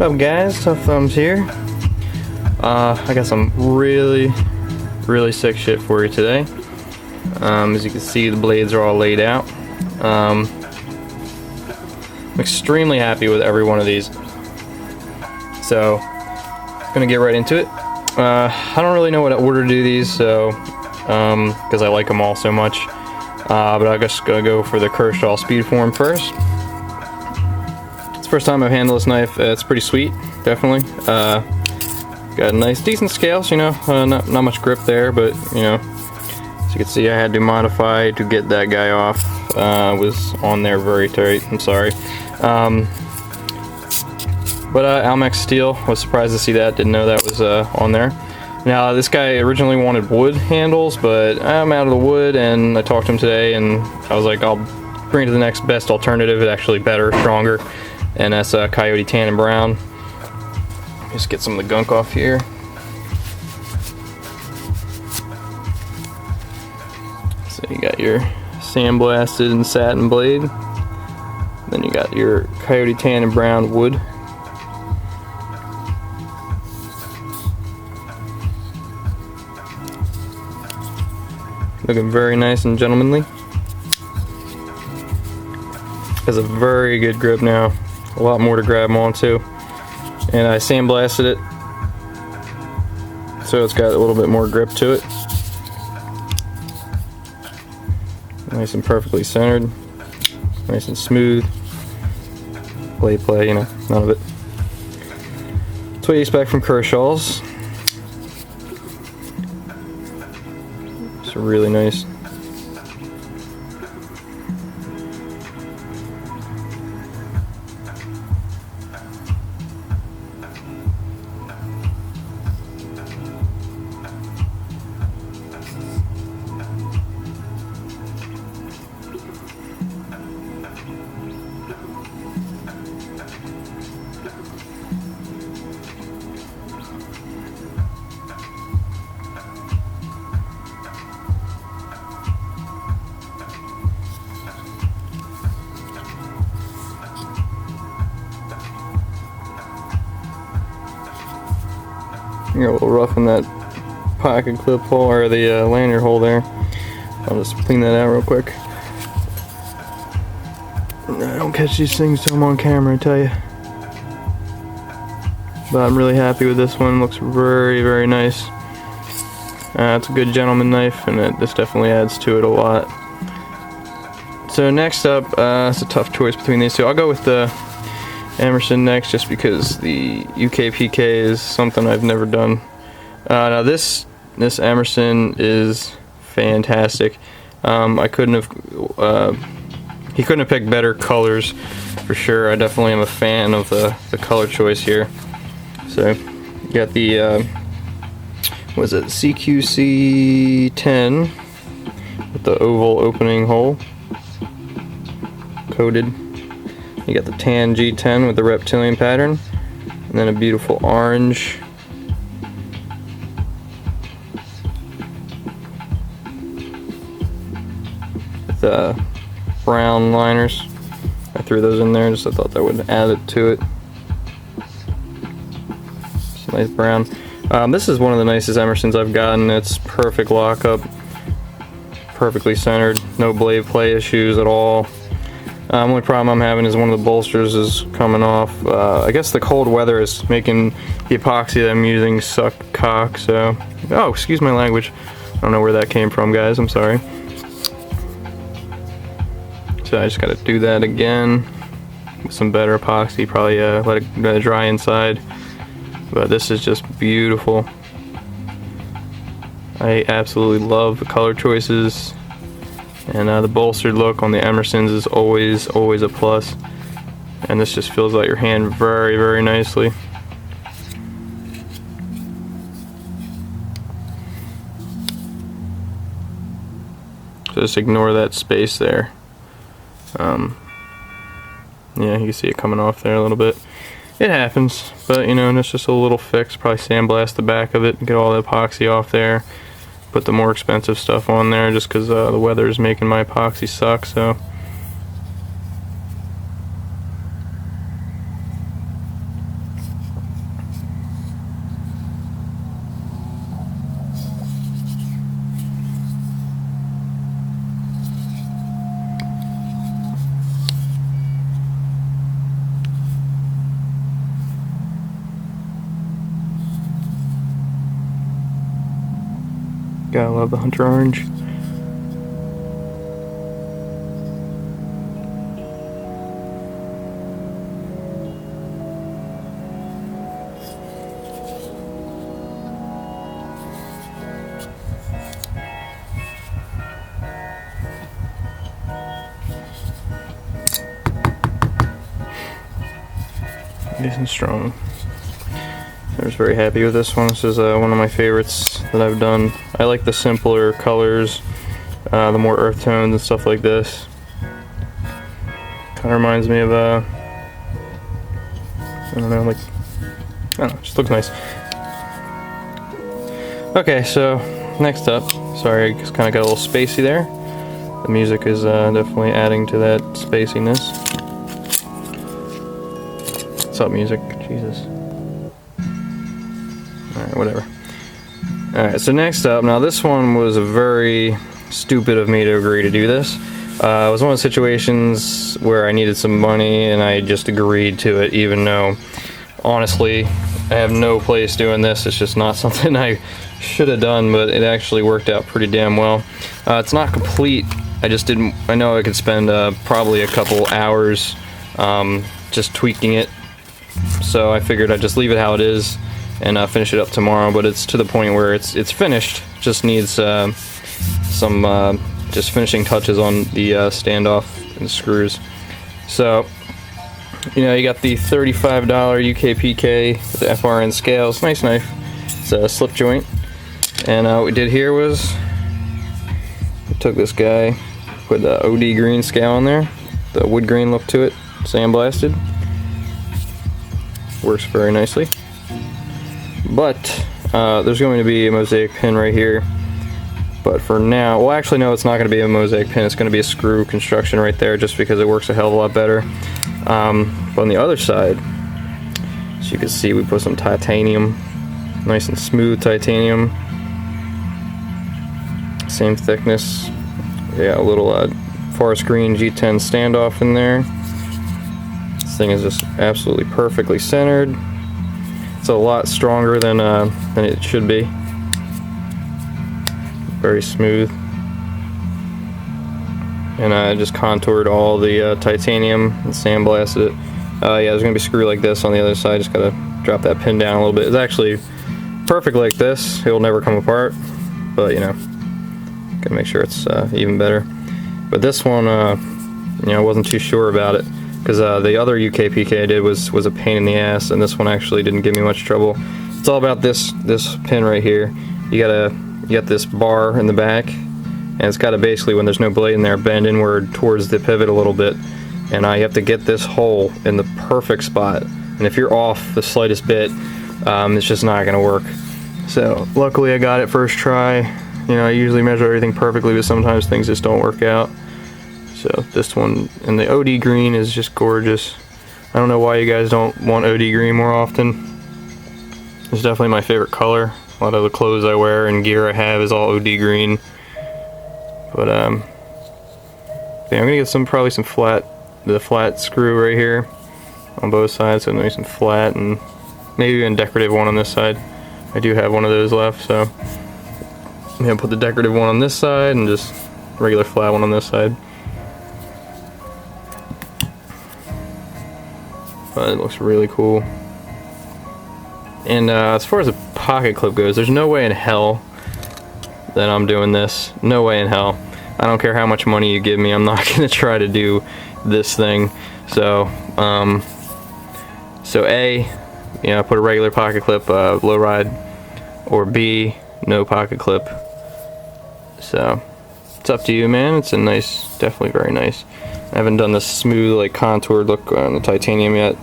What up guys, Tough Thumbs here. I got some really sick shit for you today. As you can see, the blades are all laid out. I'm extremely happy with every one of these. So, gonna get right into it. I don't really know what order to do these, so because I like them all so much. But I guess gonna go for the Kershaw Speedform first. It's the first time I've handled this knife. It's pretty sweet, definitely. Got a nice, decent scales, you know. Not much grip there, but you know, as you can see, I had to modify to get that guy off. Was on there very tight. I'm sorry. But Almex steel. Was surprised to see that. Didn't know that was on there. Now this guy originally wanted wood handles, but I'm out of the wood, and I talked to him today, and I was like, I'll bring it to the next best alternative. It's actually better, stronger, and that's Coyote Tan and Brown. Just get some of the gunk off here. So you got your sandblasted and satin blade. Then you got your Coyote Tan and Brown wood. Looking very nice and gentlemanly. Has a very good grip now. A lot more to grab onto. And I sandblasted it, so it's got a little bit more grip to it. Nice and perfectly centered. Nice and smooth. Blade play, you know, none of it. That's what you expect from Kershaw's. It's really nice. You're a little rough in that pocket clip hole, or the lanyard hole there. I'll just clean that out real quick. I don't catch these things till I'm on camera, I tell you. But I'm really happy with this one. Looks very nice. It's a good gentleman knife, and this definitely adds to it a lot. So next up, it's a tough choice between these two. I'll go with the Emerson next, just because the UKPK is something I've never done. Now this Emerson is fantastic. I couldn't have he couldn't have picked better colors for sure. I definitely am a fan of the color choice here. So you got the what is it, CQC10 with the oval opening hole coated. You got the tan G10 with the reptilian pattern, and then a beautiful orange. With brown liners. I threw those in there, just I thought that would add it to it. It's a nice brown. This is one of the nicest Emersons I've gotten. It's perfect lockup, perfectly centered, no blade play issues at all. Only problem I'm having is one of the bolsters is coming off. I guess the cold weather is making the epoxy that I'm using suck cock, so... Oh, excuse my language. I don't know where that came from, guys. I'm sorry. So I just gotta do that again with some better epoxy. Probably let it dry inside. But this is just beautiful. I absolutely love the color choices. And the bolstered look on the Emersons is always a plus. And this just fills out your hand very nicely. So just ignore that space there. Yeah, you can see it coming off there a little bit. It happens, but you know, and it's just a little fix. Probably sandblast the back of it and get all the epoxy off there. Put the more expensive stuff on there just because the weather is making my epoxy suck. So Gotta love the hunter orange. Nice and strong. I was very happy with this one. This is one of my favorites that I've done. I like the simpler colors, the more earth tones and stuff like this. Kind of reminds me of I don't know, like, I don't know, just looks nice. Okay, so next up, sorry, I just kind of got a little spacey there. The music is definitely adding to that spaciness. What's up, music? Jesus. Alright, whatever. Alright, so next up, now this one was very stupid of me to agree to do this. It was one of the situations where I needed some money and I just agreed to it, even though, honestly, I have no place doing this. It's just not something I should have done, but it actually worked out pretty damn well. It's not complete. I just didn't, I know I could spend probably a couple hours just tweaking it. So I figured I'd just leave it how it is and finish it up tomorrow, but it's to the point where it's finished. Just needs some just finishing touches on the standoff and screws. So, you know, you got the $35 UKPK with the FRN scales. Nice knife. It's a slip joint. And what we did here was we took this guy, put the OD green scale on there, the wood grain look to it, sandblasted. Works very nicely. But there's going to be a mosaic pin right here. But for now, well, actually no, it's not going to be a mosaic pin. It's going to be a screw construction right there, just because it works a hell of a lot better. But on the other side, as you can see, we put some titanium, nice and smooth titanium, same thickness. Yeah, a little forest green G10 standoff in there. This thing is just absolutely perfectly centered. It's a lot stronger than it should be. Very smooth. And I just contoured all the titanium and sandblasted it. Yeah, there's gonna be a screw like this on the other side. Just gotta drop that pin down a little bit. It's actually perfect like this. It'll never come apart, but you know, gotta make sure it's even better. But this one, you know, I wasn't too sure about it, because the other UKPK I did was a pain in the ass, and this one actually didn't give me much trouble. It's all about this pin right here. You got this bar in the back, and it's got to basically, when there's no blade in there, bend inward towards the pivot a little bit, and you have to get this hole in the perfect spot. And if you're off the slightest bit, it's just not going to work. So luckily I got it first try. You know, I usually measure everything perfectly, but sometimes things just don't work out. So this one, and the OD green is just gorgeous. I don't know why you guys don't want OD green more often. It's definitely my favorite color. A lot of the clothes I wear and gear I have is all OD green. But yeah, I'm gonna get probably some flat screw right here on both sides, so nice and flat, and maybe even a decorative one on this side. I do have one of those left, so I'm gonna put the decorative one on this side and just regular flat one on this side. But it looks really cool. And as far as a pocket clip goes, there's no way in hell that I'm doing this. No way in hell. I don't care how much money you give me, I'm not gonna try to do this thing. So, A, you know, put a regular pocket clip, low ride, or B, no pocket clip. So, it's up to you, man. It's a nice, definitely very nice. I haven't done this smooth, like, contoured look on the titanium yet.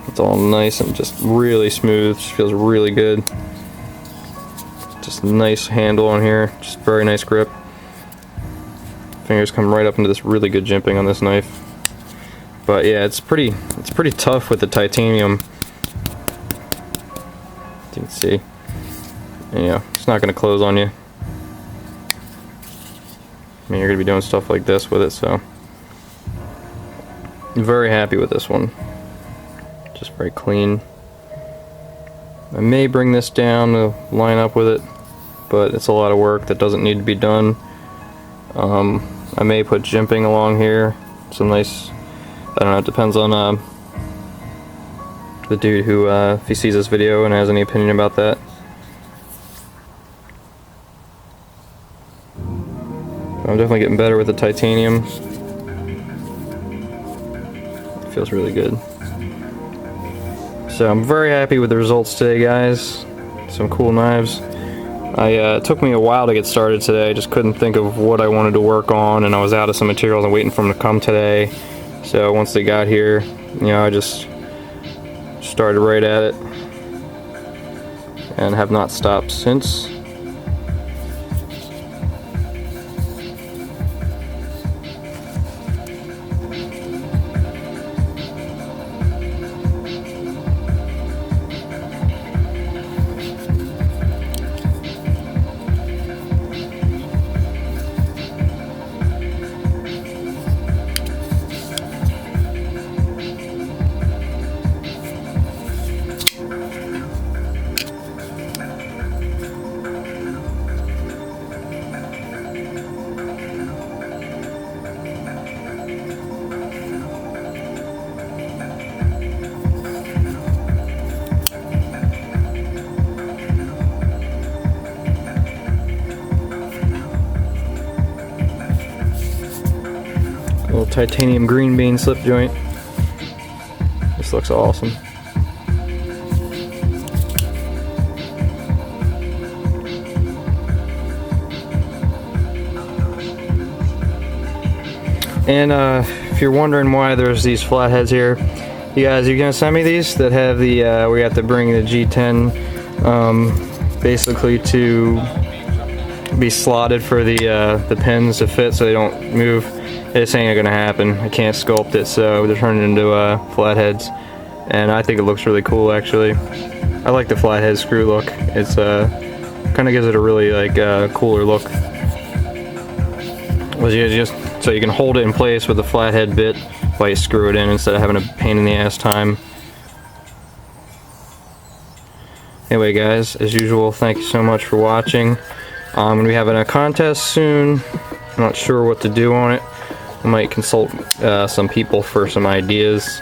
It's all nice and just really smooth. Just feels really good. Just nice handle on here. Just very nice grip. Fingers come right up into this really good jimping on this knife. But yeah, it's pretty tough with the titanium. You can see. And yeah, it's not gonna close on you. I mean, you're gonna be doing stuff like this with it, so I'm very happy with this one. Just very clean. I may bring this down to line up with it, but it's a lot of work that doesn't need to be done. I may put jimping along here. Some nice, I don't know, it depends on the dude who, if he sees this video and has any opinion about that. I'm definitely getting better with the titanium. It feels really good. So I'm very happy with the results today, guys. Some cool knives. It took me a while to get started today. I just couldn't think of what I wanted to work on, and I was out of some materials and waiting for them to come today. So once they got here, you know, I just started right at it and have not stopped since. Little titanium green bean slip joint. This looks awesome. And if you're wondering why there's these flatheads here, you guys, you're gonna send me these that have the we have to bring the G10 basically to be slotted for the pins to fit so they don't move. This ain't gonna happen. I can't sculpt it, so they're turning into flatheads, and I think it looks really cool actually. I like the flathead screw look. It's kind of gives it a really like cooler look. So you can hold it in place with the flathead bit while you screw it in instead of having a pain in the ass time. Anyway, guys, as usual, thank you so much for watching. I'm gonna be having a contest soon. I'm not sure what to do on it. I might consult some people for some ideas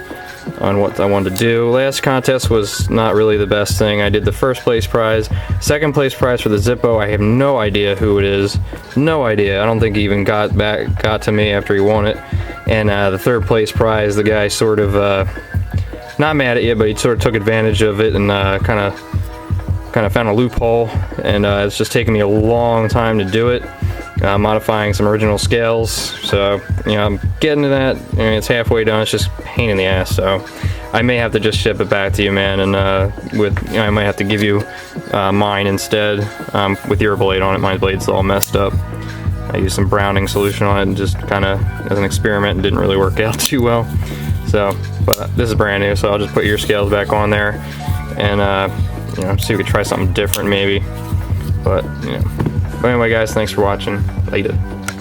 on what I wanted to do. Last contest was not really the best thing. I did the first place prize. Second place prize for the Zippo, I have no idea who it is. No idea. I don't think he even got to me after he won it. And the third place prize, the guy sort of, not mad at you, but he sort of took advantage of it and kind of found a loophole. And it's just taken me a long time to do it. Modifying some original scales, so you know I'm getting to that, and it's halfway done. It's just a pain in the ass, so I may have to just ship it back to you, man, and I might have to give you mine instead with your blade on it. My blade's all messed up. I used some browning solution on it and just kind of as an experiment, and didn't really work out too well. So, but this is brand new, so I'll just put your scales back on there, and you know, see if we can try something different maybe. But you know. But anyway, guys, thanks for watching. Later.